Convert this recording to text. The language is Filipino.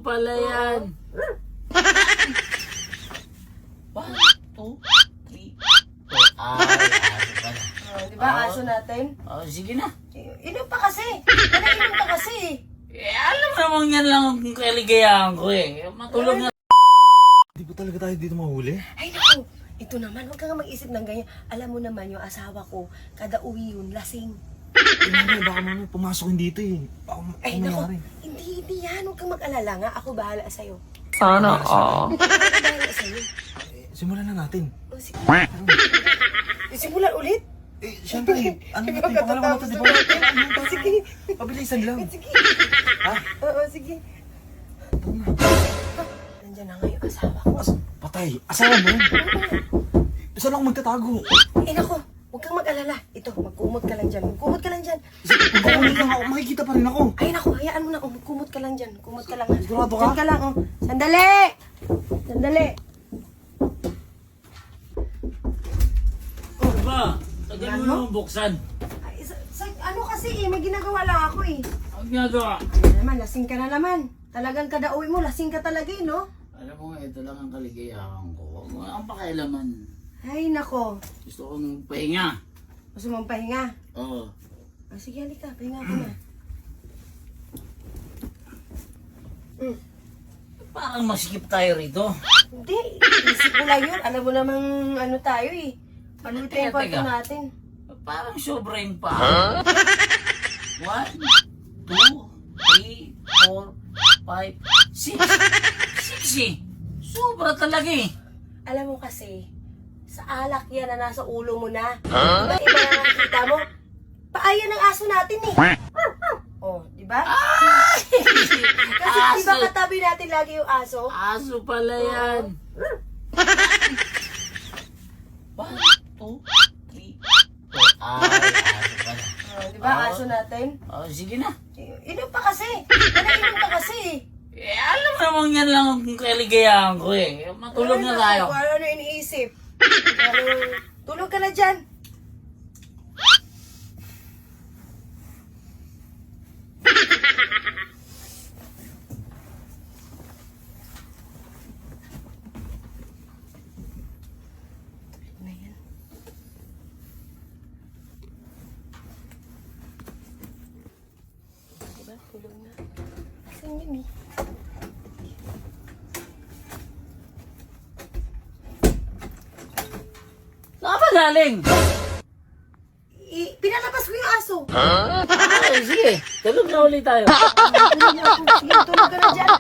pala yan. 1, 2, 3, 4. Aso pala. Di ba, aso natin? Sige na. Inom pa kasi. Inom ka kasi. Alam mo namang yan lang ang kaligayahan ko eh. Matulog na. Hindi ba talaga tayo dito mahuli? Ay, naku. Ito naman, huwag ka nga mag-isip ng ganyan. Alam mo naman yung asawa ko, kada uwi yun, lasing. Mamaya, baka mamaya pumasok yun dito eh. Baka Ay, naku. mayari. Hindi yan. Huwag kang mag-alala nga. Ako bahala sa'yo. Sana all. Ako bahala sa'yo. Simulan na natin. O, sige. Simulan ulit? Siyempre, ano natin, pangalawa na ito, di ba? Sige. Pabilisan lang. Sige. Ha? Oo, sige. Nandiyan na nga yung asawa ko. Patay, asawa mo yun. Saan ako magtatago? Naku. Huwag kang mag-alala. Ito, magkumot ka lang dyan. Magkumot ka lang dyan. Magkakulit lang ako, makikita pa rin ako. Ay, naku. Hayaan mo na. Magkumot ka lang dyan. Kumot ka lang. Ha? Sigurado ka? Dyan ka lang. Sandali! Sandali. Diba? Tagal mo naman buksan. Ay, ano kasi may ginagawa lang ako eh. Ang ginagawa. Ano naman, lasing ka na naman. Talagang kada uwi mo, lasing ka talaga eh, no? Alam mo nga, ito lang ang kaligayahan ko. Huwag mo ang pakialaman. Ay, nako. Gusto kong pahinga. Gusto mong pahinga? Oo. Sige, halika. Pahinga ka na. Parang masikip tayo rito. Hindi. Isip ko lang yun. Alam mo namang ano tayo eh. Ano ito yung parto Teka. natin? Parang sobra yung pa. 1, 2, 3, 4, 5, 6. 6 eh. Sobra talaga eh. Alam mo kasi, sa alak yan na nasa ulo mo na. Diba iba na nakikita mo? Paayan ng aso natin eh. Oh, di ba? Kasi di ba Aso. katabi natin lagi yung aso? Aso pala yan. 1, 2, 3, 4. Aso pala. Di ba aso natin? Sige na. Inom pa kasi. Inom ka kasi. Alam mo namang yan lang ang kaligayahan ko eh. Matulog na tayo. Kung ano iniisip. Tulog ka na dyan. Na yan. Diba? Tulog na. Saan yun eh? Saan ka ba galing? Pinalabas ko yung aso. Sige. Tulog na ulit tayo. Sige, tulog ka na dyan.